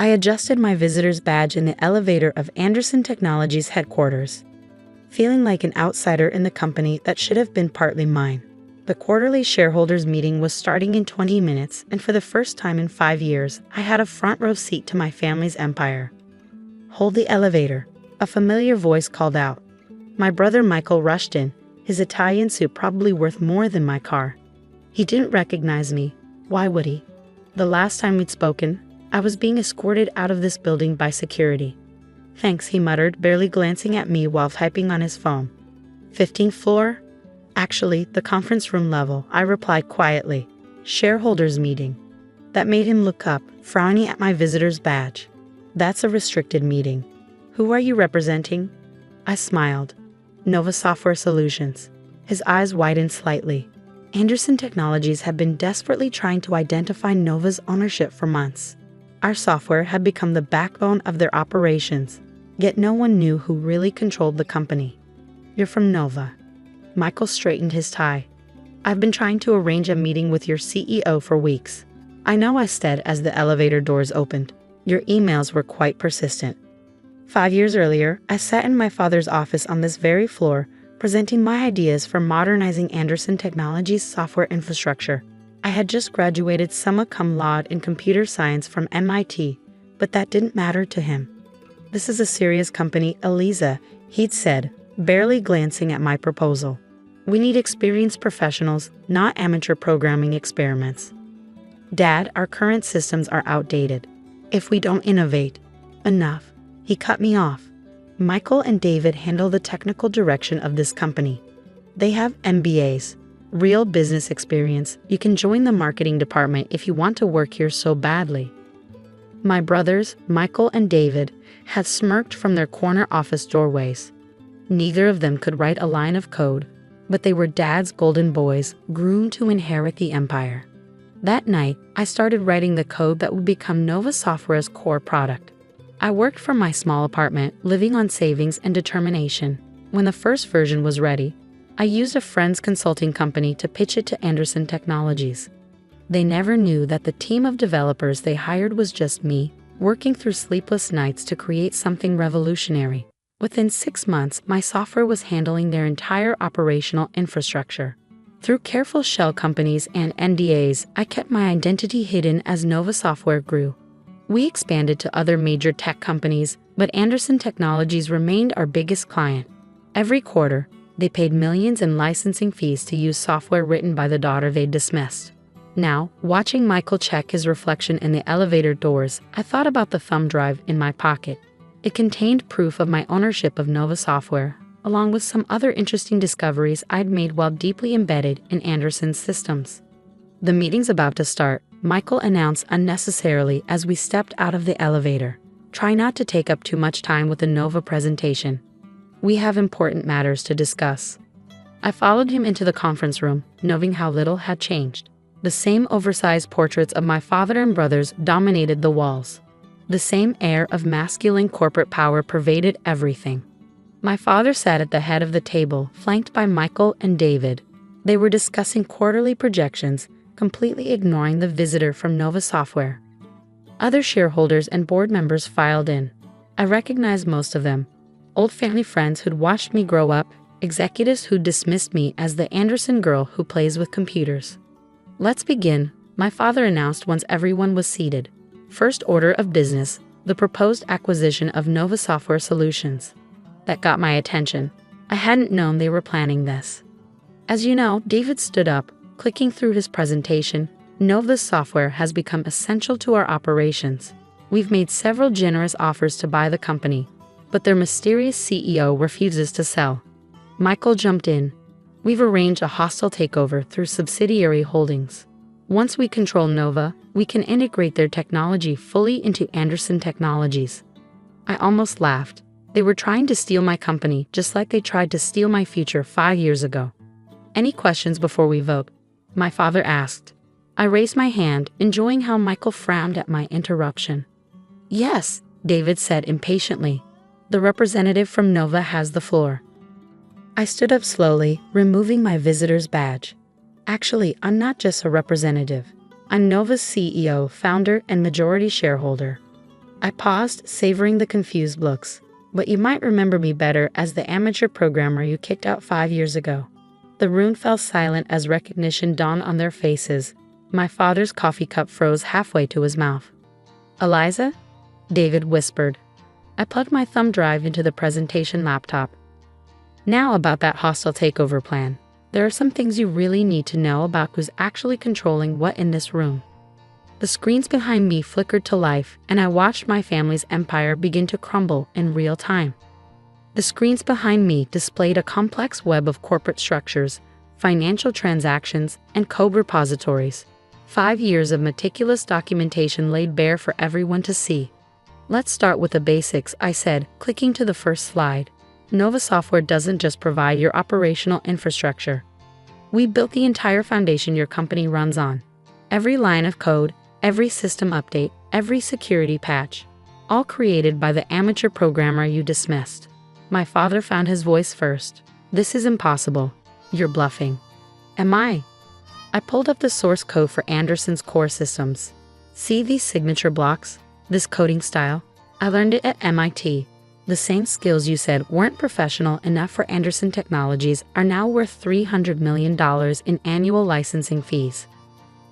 I adjusted my visitor's badge in the elevator of Anderson Technologies headquarters, feeling like an outsider in the company that should have been partly mine. The quarterly shareholders meeting was starting in 20 minutes, and for the first time in 5 years, I had a front row seat to my family's empire. "Hold the elevator," a familiar voice called out. My brother Michael rushed in, his Italian suit probably worth more than my car. He didn't recognize me. Why would he? The last time we'd spoken, I was being escorted out of this building by security. "Thanks," he muttered, barely glancing at me while typing on his phone. 15th floor? Actually, the conference room level, I replied quietly. Shareholders meeting. That made him look up, frowning at my visitor's badge. "That's a restricted meeting. Who are you representing?" I smiled. "Nova Software Solutions." His eyes widened slightly. Anderson Technologies had been desperately trying to identify Nova's ownership for months. Our software had become the backbone of their operations, yet no one knew who really controlled the company. "You're from Nova." Michael straightened his tie. "I've been trying to arrange a meeting with your CEO for weeks." "I know," I said as the elevator doors opened. "Your emails were quite persistent." 5 years earlier, I sat in my father's office on this very floor, presenting my ideas for modernizing Anderson Technologies' software infrastructure. I had just graduated summa cum laude in computer science from MIT, but that didn't matter to him. "This is a serious company, Eliza," he'd said, barely glancing at my proposal. "We need experienced professionals, not amateur programming experiments." "Dad, our current systems are outdated. If we don't innovate." "Enough." He cut me off. "Michael and David handle the technical direction of this company. They have MBAs, real business experience. You can join the marketing department if you want to work here so badly." My brothers, Michael and David, had smirked from their corner office doorways. Neither of them could write a line of code, but they were Dad's golden boys, groomed to inherit the empire. That night, I started writing the code that would become Nova Software's core product. I worked from my small apartment, living on savings and determination. When the first version was ready, I used a friend's consulting company to pitch it to Anderson Technologies. They never knew that the team of developers they hired was just me, working through sleepless nights to create something revolutionary. Within 6 months, my software was handling their entire operational infrastructure. Through careful shell companies and NDAs, I kept my identity hidden as Nova Software grew. We expanded to other major tech companies, but Anderson Technologies remained our biggest client. Every quarter, they paid millions in licensing fees to use software written by the daughter they'd dismissed. Now, watching Michael check his reflection in the elevator doors, I thought about the thumb drive in my pocket. It contained proof of my ownership of Nova Software, along with some other interesting discoveries I'd made while deeply embedded in Anderson's systems. "The meeting's about to start," Michael announced unnecessarily as we stepped out of the elevator. "Try not to take up too much time with the Nova presentation. We have important matters to discuss." I followed him into the conference room, knowing how little had changed. The same oversized portraits of my father and brothers dominated the walls. The same air of masculine corporate power pervaded everything. My father sat at the head of the table, flanked by Michael and David. They were discussing quarterly projections, completely ignoring the visitor from Nova Software. Other shareholders and board members filed in. I recognized most of them. Old family friends who'd watched me grow up, executives who dismissed me as the Anderson girl who plays with computers. "Let's begin," my father announced once everyone was seated. "First order of business, the proposed acquisition of Nova Software Solutions." That got my attention. I hadn't known they were planning this. "As you know," David stood up, clicking through his presentation, "Nova's software has become essential to our operations. We've made several generous offers to buy the company, but their mysterious CEO refuses to sell." Michael jumped in. "We've arranged a hostile takeover through subsidiary holdings. Once we control Nova, we can integrate their technology fully into Anderson Technologies." I almost laughed. They were trying to steal my company just like they tried to steal my future 5 years ago. "Any questions before we vote?" my father asked. I raised my hand, enjoying how Michael frowned at my interruption. "Yes," David said impatiently. "The representative from Nova has the floor." I stood up slowly, removing my visitor's badge. "Actually, I'm not just a representative. I'm Nova's CEO, founder, and majority shareholder." I paused, savoring the confused looks. But you might remember me better as the amateur programmer you kicked out 5 years ago. The room fell silent as recognition dawned on their faces. My father's coffee cup froze halfway to his mouth. "Eliza?" David whispered. I plugged my thumb drive into the presentation laptop. "Now about that hostile takeover plan. There are some things you really need to know about who's actually controlling what in this room." The screens behind me flickered to life, and I watched my family's empire begin to crumble in real time. The screens behind me displayed a complex web of corporate structures, financial transactions, and code repositories. 5 years of meticulous documentation laid bare for everyone to see. "Let's start with the basics," I said, clicking to the first slide. "Nova Software doesn't just provide your operational infrastructure. We built the entire foundation your company runs on. Every line of code, every system update, every security patch, all created by the amateur programmer you dismissed." My father found his voice first. "This is impossible. You're bluffing." "Am I?" I pulled up the source code for Anderson's core systems. "See these signature blocks? This coding style? I learned it at MIT. The same skills you said weren't professional enough for Anderson Technologies are now worth $300 million in annual licensing fees."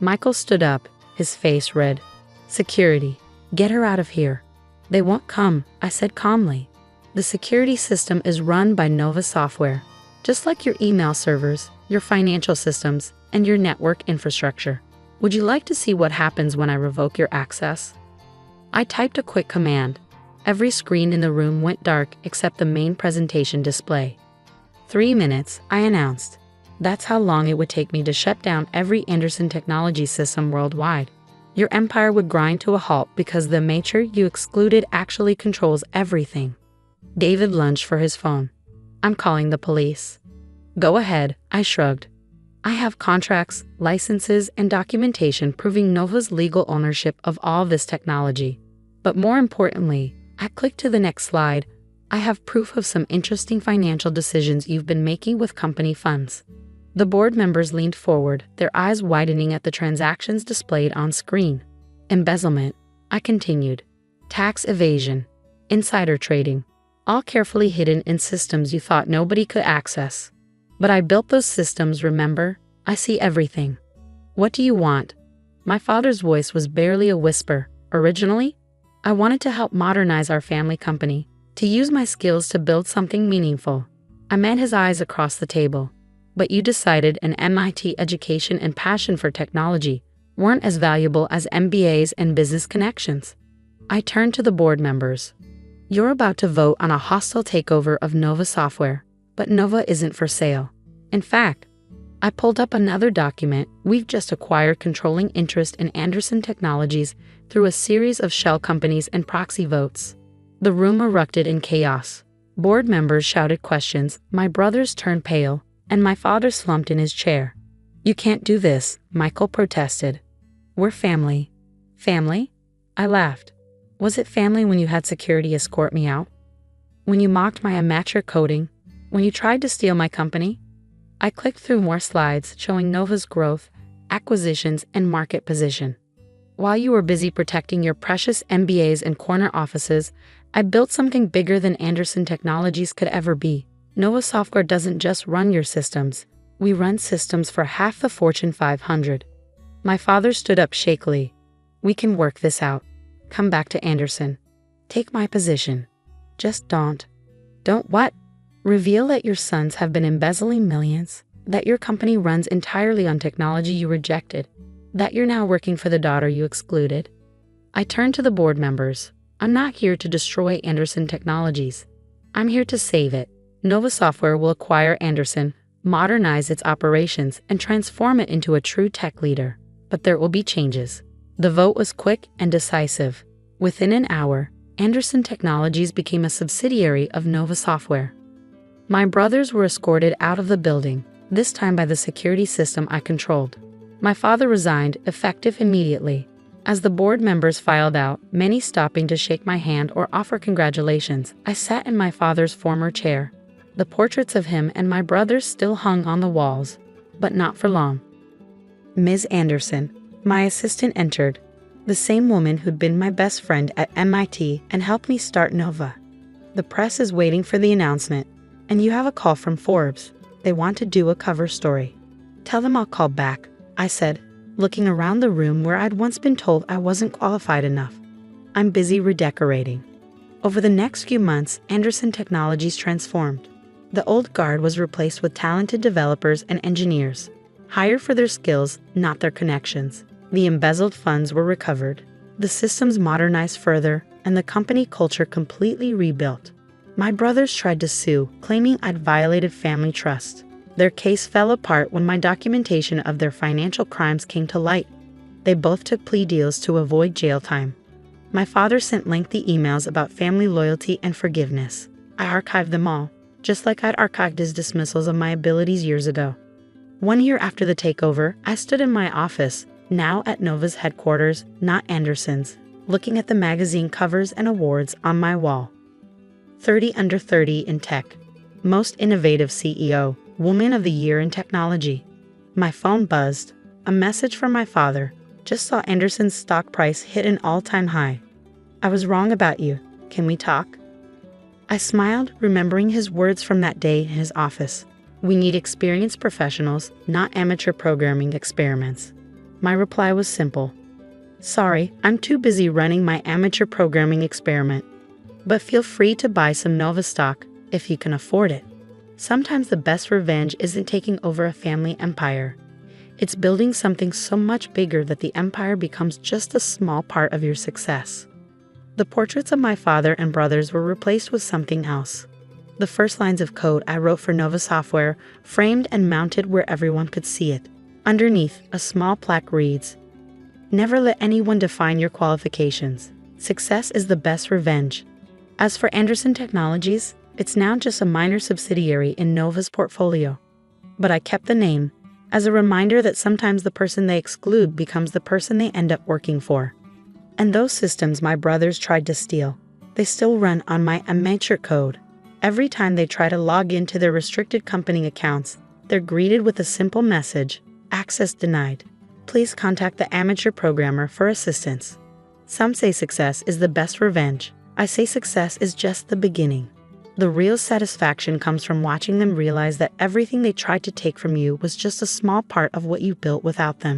Michael stood up, his face red. "Security. Get her out of here." "They won't come," I said calmly. "The security system is run by Nova Software, just like your email servers, your financial systems, and your network infrastructure. Would you like to see what happens when I revoke your access?" I typed a quick command. Every screen in the room went dark except the main presentation display. 3 minutes, I announced. That's how long it would take me to shut down every Anderson Technology system worldwide. Your empire would grind to a halt because the amateur you excluded actually controls everything. David lunged for his phone. "I'm calling the police." "Go ahead," I shrugged. "I have contracts, licenses, and documentation proving Nova's legal ownership of all this technology. But more importantly," I clicked to the next slide, "I have proof of some interesting financial decisions you've been making with company funds." The board members leaned forward, their eyes widening at the transactions displayed on screen. "Embezzlement," I continued. "Tax evasion. Insider trading. All carefully hidden in systems you thought nobody could access. But I built those systems, remember? I see everything." "What do you want?" My father's voice was barely a whisper. "Originally, I wanted to help modernize our family company, to use my skills to build something meaningful." I met his eyes across the table. "But you decided an MIT education and passion for technology weren't as valuable as MBAs and business connections." I turned to the board members. "You're about to vote on a hostile takeover of Nova Software, but Nova isn't for sale. In fact," I pulled up another document, "we've just acquired controlling interest in Anderson Technologies through a series of shell companies and proxy votes." The room erupted in chaos. Board members shouted questions, my brothers turned pale, and my father slumped in his chair. "You can't do this," Michael protested. "We're family." "Family?" I laughed. "Was it family when you had security escort me out? When you mocked my amateur coding? When you tried to steal my company?" I clicked through more slides showing Nova's growth, acquisitions, and market position. "While you were busy protecting your precious MBAs and corner offices, I built something bigger than Anderson Technologies could ever be. Nova Software doesn't just run your systems. We run systems for half the Fortune 500. My father stood up shakily. "We can work this out. Come back to Anderson. Take my position. Just don't." "Don't what?" "Reveal that your sons have been embezzling millions, that your company runs entirely on technology you rejected, that you're now working for the daughter you excluded." I turned to the board members. "I'm not here to destroy Anderson Technologies. I'm here to save it. Nova Software will acquire Anderson, modernize its operations, and transform it into a true tech leader. But there will be changes." The vote was quick and decisive. Within an hour, Anderson Technologies became a subsidiary of Nova Software. My brothers were escorted out of the building, this time by the security system I controlled. My father resigned, effective immediately. As the board members filed out, many stopping to shake my hand or offer congratulations, I sat in my father's former chair. The portraits of him and my brothers still hung on the walls, but not for long. "Ms. Anderson," my assistant entered. The same woman who'd been my best friend at MIT and helped me start Nova. The press is waiting for the announcement, and you have a call from Forbes. They want to do a cover story. Tell them I'll call back, I said, looking around the room where I'd once been told I wasn't qualified enough. I'm busy redecorating. Over the next few months, Anderson Technologies transformed. The old guard was replaced with talented developers and engineers, hired for their skills, not their connections. The embezzled funds were recovered, the systems modernized further, and the company culture completely rebuilt. My brothers tried to sue, claiming I'd violated family trust. Their case fell apart when my documentation of their financial crimes came to light. They both took plea deals to avoid jail time. My father sent lengthy emails about family loyalty and forgiveness. I archived them all, just like I'd archived his dismissals of my abilities years ago. 1 year after the takeover, I stood in my office, now at Nova's headquarters, not Anderson's, looking at the magazine covers and awards on my wall. 30 under 30 in tech. Most innovative CEO, Woman of the Year in technology. My phone buzzed. A message from my father. Just saw Anderson's stock price hit an all-time high. I was wrong about you. Can we talk? I smiled, remembering his words from that day in his office. We need experienced professionals, not amateur programming experiments. My reply was simple. Sorry, I'm too busy running my amateur programming experiment. But feel free to buy some Nova stock if you can afford it. Sometimes the best revenge isn't taking over a family empire. It's building something so much bigger that the empire becomes just a small part of your success. The portraits of my father and brothers were replaced with something else. The first lines of code I wrote for Nova Software, framed and mounted where everyone could see it. Underneath, a small plaque reads, "Never let anyone define your qualifications. Success is the best revenge." As for Anderson Technologies, it's now just a minor subsidiary in Nova's portfolio. But I kept the name, as a reminder that sometimes the person they exclude becomes the person they end up working for. And those systems my brothers tried to steal, they still run on my amateur code. Every time they try to log into their restricted company accounts, they're greeted with a simple message, "Access denied. Please contact the amateur programmer for assistance." Some say success is the best revenge. I say success is just the beginning. The real satisfaction comes from watching them realize that everything they tried to take from you was just a small part of what you built without them.